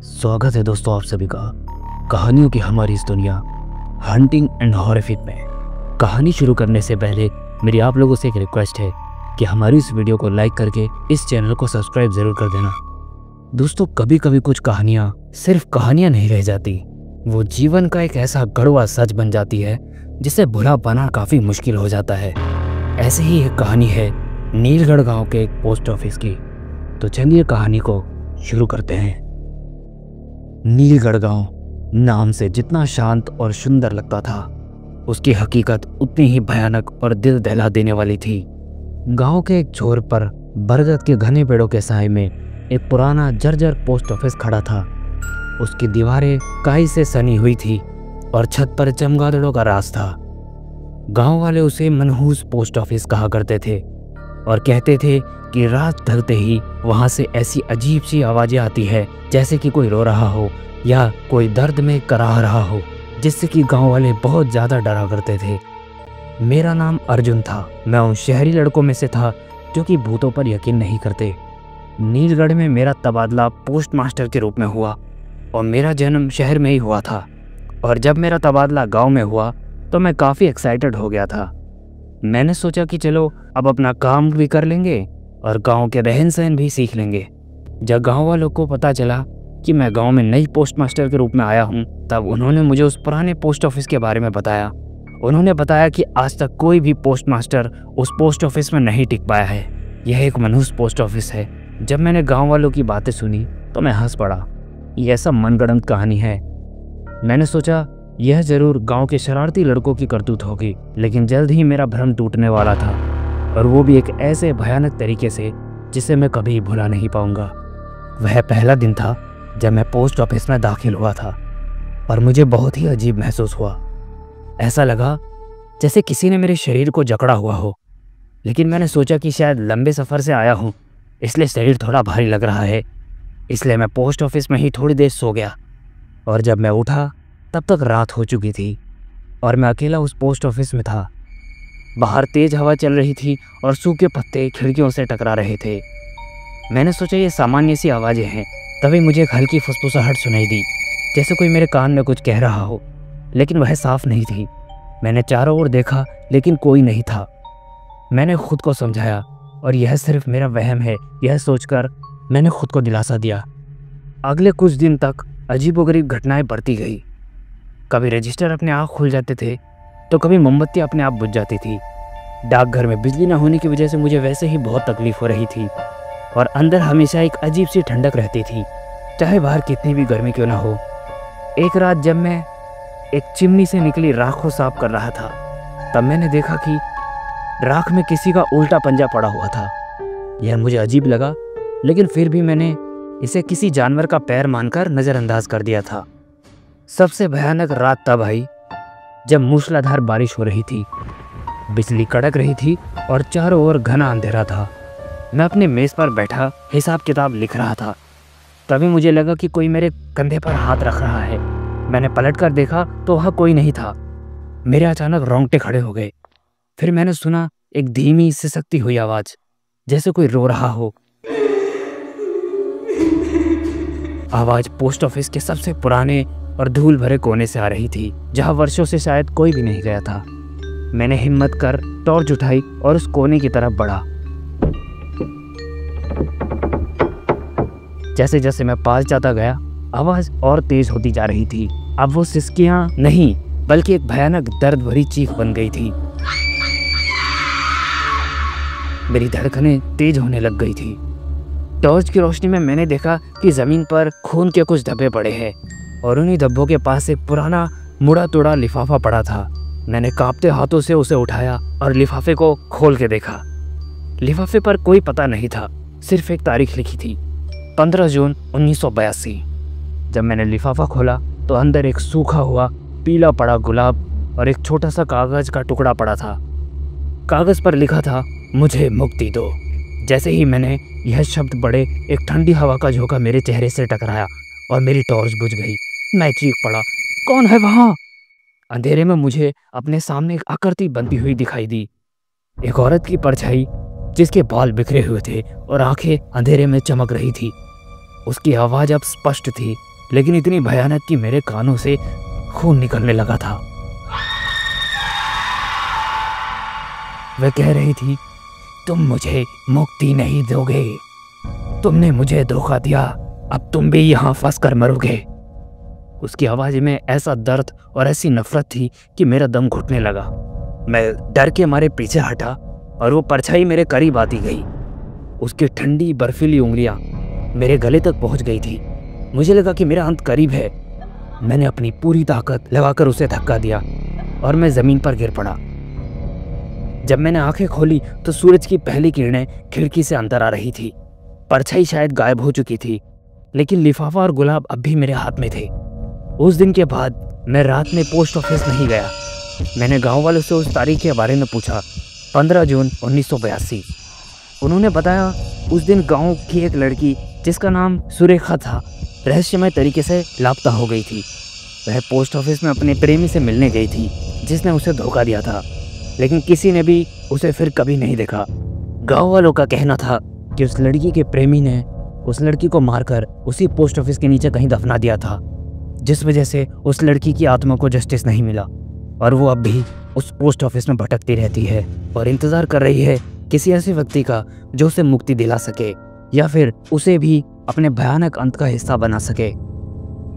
स्वागत है दोस्तों आप सभी का कहानियों की हमारी इस दुनिया हंटिंग एंड हॉरिफिक में। कहानी शुरू करने से पहले मेरी आप लोगों से एक रिक्वेस्ट है कि हमारी इस वीडियो को लाइक करके इस चैनल को सब्सक्राइब जरूर कर देना। दोस्तों कभी कभी कुछ कहानियाँ सिर्फ कहानियाँ नहीं रह जाती, वो जीवन का एक ऐसा कड़वा सच बन जाती है जिसे भुला पाना काफ़ी मुश्किल हो जाता है। ऐसे ही एक कहानी है नीलगढ़ गाँव के एक पोस्ट ऑफिस की। तो चलिए कहानी को शुरू करते हैं। नीलगढ़ गांव नाम से जितना शांत और सुंदर लगता था, उसकी हकीकत उतनी ही भयानक और दिल दहला देने वाली थी। गांव के एक छोर पर बरगद के घने पेड़ों के साए में एक पुराना जर्जर पोस्ट ऑफिस खड़ा था। उसकी दीवारें काई से सनी हुई थी और छत पर चमगादड़ों का राज था। गांव वाले उसे मनहूस पोस्ट ऑफिस कहा करते थे और कहते थे कि रात ढलते ही वहां से ऐसी अजीब सी आवाजें आती है जैसे कि कोई रो रहा हो या कोई दर्द में कराह रहा हो, जिससे कि गांव वाले बहुत ज़्यादा डरा करते थे। मेरा नाम अर्जुन था। मैं उन शहरी लड़कों में से था जो कि भूतों पर यकीन नहीं करते। नीलगढ़ में मेरा तबादला पोस्ट मास्टर के रूप में हुआ और मेरा जन्म शहर में ही हुआ था। और जब मेरा तबादला गाँव में हुआ तो मैं काफ़ी एक्साइटेड हो गया था। मैंने सोचा कि चलो अब अपना काम भी कर लेंगे और गांव के रहन सहन भी सीख लेंगे। जब गांव वालों को पता चला कि मैं गांव में नई पोस्ट मास्टर के रूप में आया हूं, तब उन्होंने मुझे उस पुराने पोस्ट ऑफिस के बारे में बताया। उन्होंने बताया कि आज तक कोई भी पोस्ट मास्टर उस पोस्ट ऑफिस में नहीं टिक पाया है। यह एक मनहूस पोस्ट ऑफिस है। जब मैंने गाँव वालों की बातें सुनी तो मैं हंस पड़ा। यह सब मनगढ़ंत कहानी है। मैंने सोचा यह जरूर गांव के शरारती लड़कों की करतूत होगी, लेकिन जल्द ही मेरा भ्रम टूटने वाला था, और वो भी एक ऐसे भयानक तरीके से जिसे मैं कभी भुला नहीं पाऊंगा। वह पहला दिन था जब मैं पोस्ट ऑफिस में दाखिल हुआ था और मुझे बहुत ही अजीब महसूस हुआ। ऐसा लगा जैसे किसी ने मेरे शरीर को जकड़ा हुआ हो, लेकिन मैंने सोचा कि शायद लंबे सफ़र से आया हूँ इसलिए शरीर थोड़ा भारी लग रहा है, इसलिए मैं पोस्ट ऑफिस में ही थोड़ी देर सो गया। और जब मैं उठा तब तक रात हो चुकी थी और मैं अकेला उस पोस्ट ऑफिस में था। बाहर तेज हवा चल रही थी और सूखे पत्ते खिड़कियों से टकरा रहे थे। मैंने सोचा ये सामान्य सी आवाज़ें हैं। तभी मुझे एक हल्की फुसफुसाहट सुनाई दी, जैसे कोई मेरे कान में कुछ कह रहा हो, लेकिन वह साफ नहीं थी। मैंने चारों ओर देखा लेकिन कोई नहीं था। मैंने खुद को समझाया और यह सिर्फ मेरा वहम है, यह सोचकर मैंने खुद को दिलासा दिया। अगले कुछ दिन तक अजीबोगरीब घटनाएं बढ़ती गई। कभी रजिस्टर अपने आप खुल जाते थे तो कभी मोमबत्ती अपने आप बुझ जाती थी। डाकघर में बिजली न होने की वजह से मुझे वैसे ही बहुत तकलीफ हो रही थी और अंदर हमेशा एक अजीब सी ठंडक रहती थी, चाहे बाहर कितनी भी गर्मी क्यों ना हो। एक रात जब मैं एक चिमनी से निकली राख को साफ कर रहा था, तब मैंने देखा कि राख में किसी का उल्टा पंजा पड़ा हुआ था। यह मुझे अजीब लगा, लेकिन फिर भी मैंने इसे किसी जानवर का पैर मानकर नज़रअंदाज कर दिया था। सबसे भयानक रात तब आई जब मूसलाधार बारिश हो रही थी, बिजली कड़क रही थी और चारों ओर घना अंधेरा था। मैं अपने मेज़ पर बैठा हिसाब किताब लिख रहा था। तभी मुझे लगा कि कोई मेरे कंधे पर हाथ रख रहा है। मैंने पलटकर देखा तो वहाँ कोई नहीं था। मेरे अचानक रोंगटे खड़े हो गए। फिर मैंने सुना एक धीमी सिसकती हुई आवाज़, जैसे कोई रो रहा हो। आवाज़ पोस्ट ऑफिस के सबसे पुराने और धूल भरे कोने से आ रही थी, जहां वर्षों से शायद कोई भी नहीं गया था। मैंने हिम्मत कर टॉर्च उठाई और उस कोने की तरफ बढ़ा। जैसे जैसे मैं पास जाता गया, आवाज़ और तेज होती जा रही थी। अब वो सिसकियां नहीं बल्कि एक भयानक दर्द भरी चीख बन गई थी। मेरी धड़कनें तेज होने लग गई थी। टॉर्च की रोशनी में मैंने देखा कि ज़मीन पर खून के कुछ धब्बे पड़े हैं और उन्हीं धब्बों के पास एक पुराना मुड़ा तुड़ा लिफाफा पड़ा था। मैंने कांपते हाथों से उसे उठाया और लिफाफे को खोल के देखा। लिफाफे पर कोई पता नहीं था, सिर्फ एक तारीख लिखी थी, 15 जून 1982। जब मैंने लिफाफा खोला तो अंदर एक सूखा हुआ पीला पड़ा गुलाब और एक छोटा सा कागज़ का टुकड़ा पड़ा था। कागज़ पर लिखा था, मुझे मुक्ति दो। जैसे ही मैंने यह शब्द पढ़े, एक ठंडी हवा का झोंका मेरे चेहरे से टकराया और मेरी टॉर्च बुझ गई। मैं चीख पड़ा, कौन है वहाँ? अंधेरे में मुझे अपने सामने एक आकृति बनती हुई दिखाई दी। एक औरत की परछाई जिसके बाल बिखरे हुए थे और आंखें अंधेरे में चमक रही थी। उसकी आवाज़ अब स्पष्ट थी, लेकिन इतनी भयानक कि मेरे कानों से खून निकलने लगा था। वह कह रही थी, तुम मुझे मुक्ति नहीं दोगे, तुमने मुझे धोखा दिया, अब तुम भी यहाँ फंस कर मरोगे। उसकी आवाज़ में ऐसा दर्द और ऐसी नफरत थी कि मेरा दम घुटने लगा। मैं डर के मारे पीछे हटा और वो परछाई मेरे करीब आती गई। उसकी ठंडी बर्फीली उंगलियां मेरे गले तक पहुंच गई थी। मुझे लगा कि मेरा अंत करीब है। मैंने अपनी पूरी ताकत लगाकर उसे धक्का दिया और मैं ज़मीन पर गिर पड़ा। जब मैंने आंखें खोली तो सूरज की पहली किरणें खिड़की से अंदर आ रही थी। परछाई शायद गायब हो चुकी थी, लेकिन लिफाफा और गुलाब अब भी मेरे हाथ में थे। उस दिन के बाद मैं रात में पोस्ट ऑफिस नहीं गया। मैंने गांव वालों से उस तारीख के बारे में पूछा, 15 जून 1982। उन्होंने बताया उस दिन गांव की एक लड़की जिसका नाम सुरेखा था, रहस्यमय तरीके से लापता हो गई थी। वह पोस्ट ऑफिस में अपने प्रेमी से मिलने गई थी जिसने उसे धोखा दिया था, लेकिन किसी ने भी उसे फिर कभी नहीं देखा। गांव वालों का कहना था कि उस लड़की के प्रेमी ने उस लड़की को मारकर उसी पोस्ट ऑफिस के नीचे कहीं दफना दिया था, जिस वजह से उस लड़की की आत्मा को जस्टिस नहीं मिला और वो अब भी उस पोस्ट ऑफिस में भटकती रहती है और इंतज़ार कर रही है किसी ऐसे व्यक्ति का जो उसे मुक्ति दिला सके या फिर उसे भी अपने भयानक अंत का हिस्सा बना सके।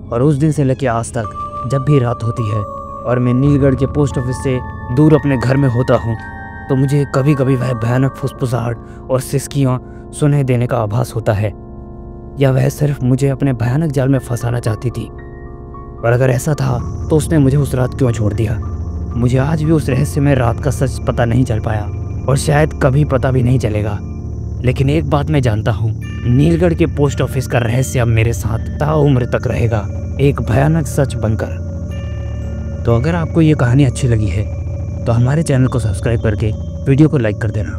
और उस दिन से लेकर आज तक जब भी रात होती है और मैं नीलगढ़ के पोस्ट ऑफिस से दूर अपने घर में होता हूँ तो मुझे कभी कभी वह भयानक फुसफुसाहट और सिसकियाँ सुनाई देने का आभास होता है, या वह सिर्फ मुझे अपने भयानक जाल में फंसाना चाहती थी। और अगर ऐसा था तो उसने मुझे उस रात क्यों छोड़ दिया। मुझे आज भी उस रहस्य में रात का सच पता नहीं चल पाया और शायद कभी पता भी नहीं चलेगा। लेकिन एक बात मैं जानता हूँ, नीलगढ़ के पोस्ट ऑफिस का रहस्य अब मेरे साथ ताउम्र तक रहेगा, एक भयानक सच बनकर। तो अगर आपको ये कहानी अच्छी लगी है तो हमारे चैनल को सब्सक्राइब करके वीडियो को लाइक कर देना।